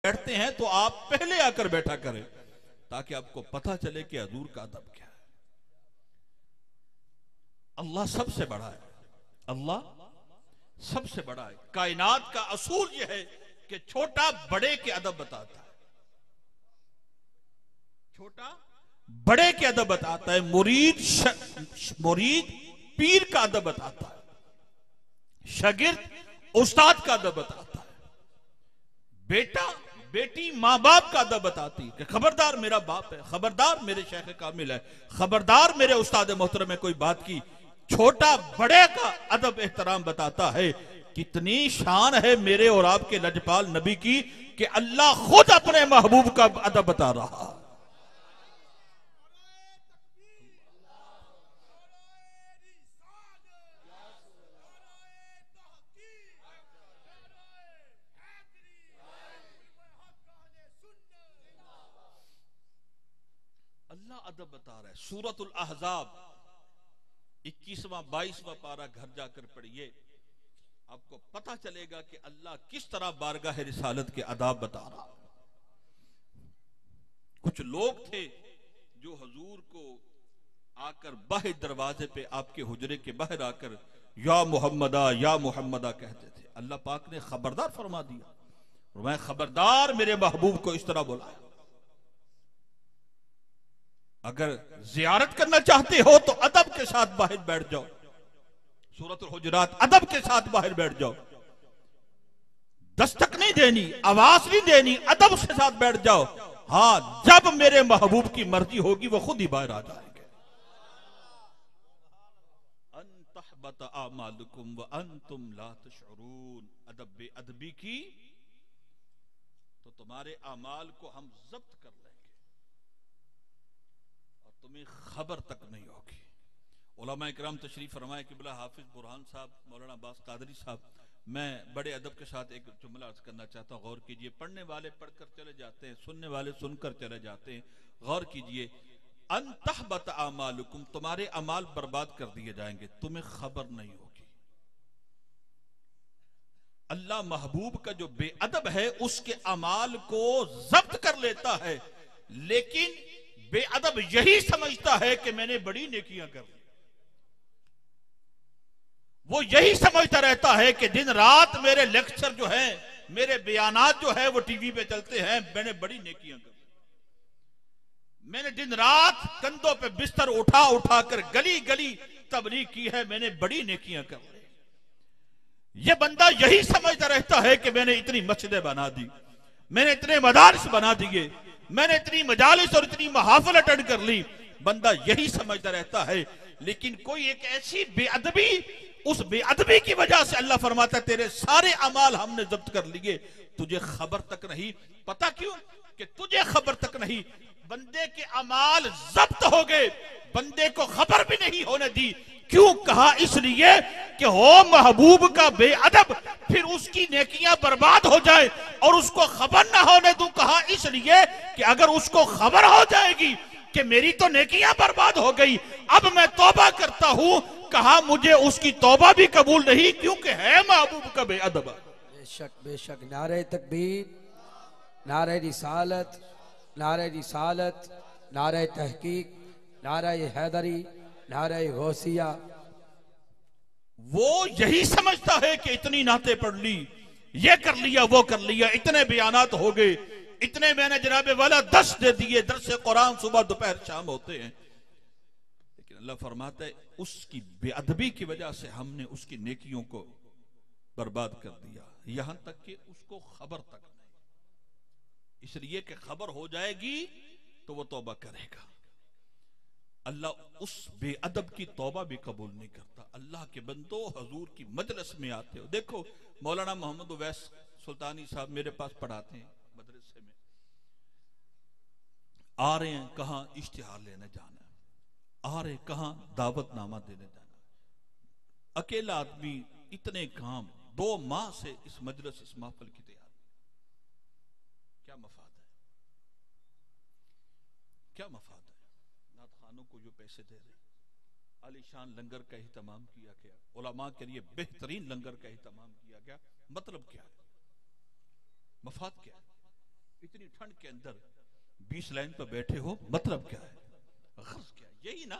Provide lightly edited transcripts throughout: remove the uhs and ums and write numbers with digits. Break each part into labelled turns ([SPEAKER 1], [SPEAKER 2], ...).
[SPEAKER 1] बैठते हैं तो आप पहले आकर बैठा करें, ताकि आपको पता चले कि हजूर का अदब क्या है। अल्लाह सबसे बड़ा है, अल्लाह सबसे बड़ा है। कायनात का असूल यह है कि छोटा बड़े के अदब बताता है, छोटा बड़े के अदब बताता है, मुरीद पीर का अदब बताता है, शागिर्द उस्ताद का अदब बताता है, बेटा बेटी माँ बाप का अदब बताती है कि खबरदार मेरा बाप है, खबरदार मेरे शेख कामिल है, खबरदार मेरे उस्ताद मोहतरम में कोई बात की। छोटा बड़े का अदब एहतराम बताता है। कितनी शान है मेरे और आपके लजपाल नबी की कि अल्लाह खुद अपने महबूब का अदब बता रहा है। अल्लाह अदब बता रहा है। सूरतुल अहज़ाब 21वां 22वां पारा घर जाकर पढ़िए, आपको पता चलेगा कि अल्लाह किस तरह बारगाह रिसालत के आदाब बता रहा। कुछ लोग थे जो हजूर को आकर बाहर दरवाजे पे आपके हुजरे के बाहर आकर या मुहम्मदा कहते थे। अल्लाह पाक ने खबरदार फरमा दिया, और मैं खबरदार मेरे महबूब को इस तरह बुलाया। अगर जियारत करना चाहते हो तो अदब के साथ बाहर बैठ जाओ। सूरतुल हुजुरात अदब के साथ बाहर बैठ जाओ, दस्तक नहीं देनी, आवाज नहीं देनी, अदब के साथ बैठ जाओ। हाँ, जब मेरे महबूब की मर्जी होगी वो खुद ही बाहर आ जाएंगे। अन्तहबत आमालुकुम व अंतुम ला तशऊरून, अदब बेअदबी की तो तुम्हारे अमाल को हम जब्त कर लेंगे और तुम्हें खबर तक नहीं होगी। उलमा इकराम तशरीफ फरमाए कि बिला हाफिज बुरहान साहब, मौलाना अब्बास कादरी साहब, मैं बड़े अदब के साथ एक जुमला अर्ज करना चाहता हूँ, गौर कीजिए। पढ़ने वाले पढ़कर चले जाते हैं, सुनने वाले सुनकर चले जाते हैं, गौर कीजिए। अन्तहबत आमालुकुम, तुम्हारे अमाल बर्बाद कर दिए जाएंगे, तुम्हें खबर नहीं होगी। अल्लाह महबूब का जो बेअदब है उसके अमाल को जब्त कर लेता है, लेकिन बेअदब यही समझता है कि मैंने बड़ी नेकियां कर ली। वो यही समझता रहता है कि दिन रात मेरे लेक्चर जो है, मेरे बयानात जो है वो टीवी पे चलते हैं, मैंने बड़ी नेकियां कर ली। मैंने दिन रात कंधों पे बिस्तर उठा उठा कर गली गली तबलीग की है, मैंने बड़ी नेकियां कर ली। ये बंदा यही समझता रहता है कि मैंने इतनी मस्जिदें बना दी, मैंने इतने मदारिस बना दिए, मैंने इतनी मजालिस और इतनी महाफिल अटेंड कर ली। बंदा यही समझता रहता है, लेकिन कोई एक ऐसी बेअदबी, उस बेअदबी की वजह से अल्लाह फरमाता है तेरे सारे अमाल हमने जब्त कर लिए, तुझे खबर तक नहीं। पता क्यों? कि तुझे खबर तक नहीं, बंदे के अमाल जब्त हो गए, बंदे को खबर भी नहीं होने दी। क्यों कहा? इसलिए कि हो महबूब का बेअदब, फिर उसकी नेकियां बर्बाद हो जाए और उसको खबर ना होने दूं। कहा इसलिए कि अगर उसको खबर हो जाएगी कि मेरी तो नेकियां बर्बाद हो गई, अब मैं तौबा करता हूं, कहा मुझे उसकी तौबा भी कबूल नहीं, क्योंकि है महबूब का बेअदब।
[SPEAKER 2] बेशक बेशक। नारे तकबीर, नारे रिसालत, नारे रिसालत, नारे तहकीक, नारे हैदरी, नारे गौसिया।
[SPEAKER 1] वो यही समझता है कि इतनी नाते पढ़ ली, ये कर लिया, वो कर लिया, इतने बयानात हो गए, इतने मैंने जनाबे वाला 10 दे दिए, दरस कुरान सुबह दोपहर शाम होते हैं। लेकिन अल्लाह फरमाता है उसकी बेअदबी की वजह से हमने उसकी नेकियों को बर्बाद कर दिया, यहां तक कि उसको खबर तक नहीं। इसलिए कि खबर हो जाएगी तो वो तौबा करेगा। अल्लाह उस बेअदब की तौबा भी कबूल नहीं करता। अल्लाह के बंदो, हजूर की मजलिस में आते हो, देखो मौलाना मोहम्मद उवैस सुल्तानी साहब मेरे पास पढ़ाते हैं मदरसे में, आ रहे हैं कहां इश्तिहार लेने जाना है, आ रहे कहां दावतनामा देने जाना है। अकेला आदमी इतने काम, 2 माह से इस मजलिस, इस महफिल की तैयारी, क्या मफाद है? क्या मफाद है? नात खानों को जो पैसे दे रहे, आलीशान लंगर का एहतमाम किया गया, उलमा के लिए बेहतरीन लंगर का एहतमाम किया गया, मतलब क्या है? मफाद क्या है? इतनी ठंड के अंदर 20 लाइन पर बैठे हो, मतलब क्या है, गर्ज क्या है? यही ना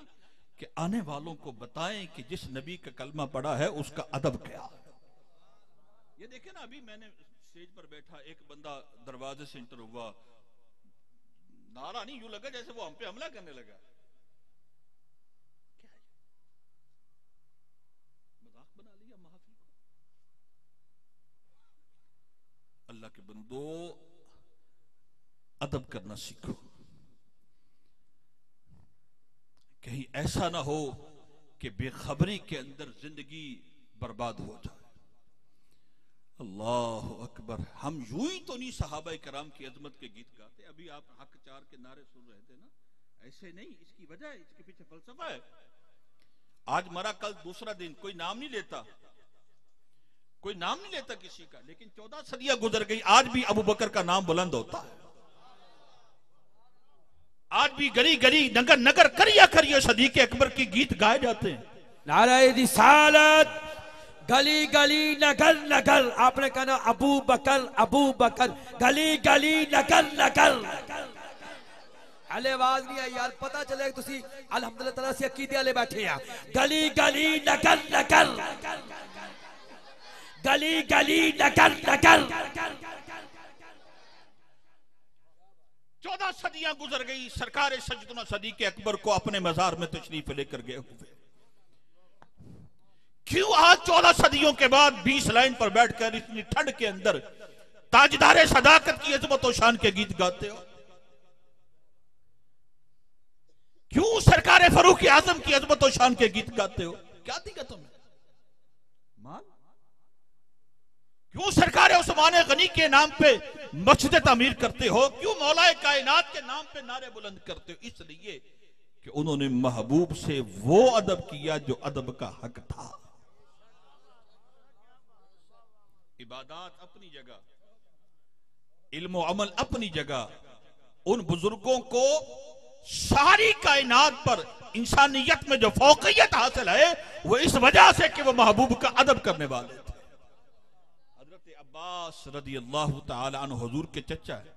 [SPEAKER 1] कि आने वालों को बताएं कि जिस नबी का कलमा पड़ा है उसका अदब क्या है। ये देखे ना, अभी मैंने स्टेज पर बैठा, एक बंदा दरवाजे से इंटर हुआ, नारा नहीं, यूं लगा जैसे वो हम पे हमला करने लगा। क्या है, मजाक बना लिया महफिल को। अल्लाह के बंदो, अदब करना सीखो। कहीं ऐसा ना हो कि बेखबरी के अंदर जिंदगी बर्बाद हो जाए। अल्लाह अकबर। हम यूं ही तो नहीं सहाबा कराम की अजमत के गीत गाते। अभी आप हक चार के नारे सुन रहे थे ना, ऐसे नहीं, इसकी वजह है, इसके पीछे फलसफा है। आज मरा, कल दूसरा दिन, कोई नाम नहीं लेता, कोई नाम नहीं लेता किसी का, लेकिन 14 सदियां गुजर गई, आज भी अबू बकर का नाम बुलंद होता है। आज भी गली गली नगर नगर करिया करिया सदीक़ अकबर के गीत गाए जाते हैं।
[SPEAKER 2] नारे रिसालत, गली गली नगर नगर, आपने कहा ना अबू बकर, गली गली नगर नगर। हले आवाज नहीं आई यार, पता चले तुसी अल्हम्दुलिल्लाह तआला से अकीदे वाले बैठे हैं। गली गली नगर नगर, गली गली नगर नगर।
[SPEAKER 1] 14 सदियां गुजर गई, सरकार सज्जदुना सदीक़ अकबर को अपने मजार में तशरीफ लेकर गए हुए। क्यों आज 14 सदियों के बाद 20 लाइन पर बैठकर इतनी ठंड के अंदर ताजदार सदाकत की अजमत और शान के गीत गाते हो? क्यों सरकार फरूख आजम की अजमत और शान के गीत गाते हो? क्या दिक्कत तुम्हें? मान क्यों सरकार उस्मान गनी के नाम पे मस्जिद तामीर करते हो? क्यों मौलाए कायनात के नाम पे नारे बुलंद करते हो? इसलिए कि उन्होंने महबूब से वो अदब किया जो अदब का हक था। इबादत अपनी जगह, इल्म और अमल अपनी जगह, उन बुजुर्गों को सारी कायनात पर इंसानियत में जो फौकियत हासिल है वो इस वजह से कि वो महबूब का अदब करने वाले थे। हजरत अब्बास रदी अल्लाह तआला अन्हु हुजूर के चचा है।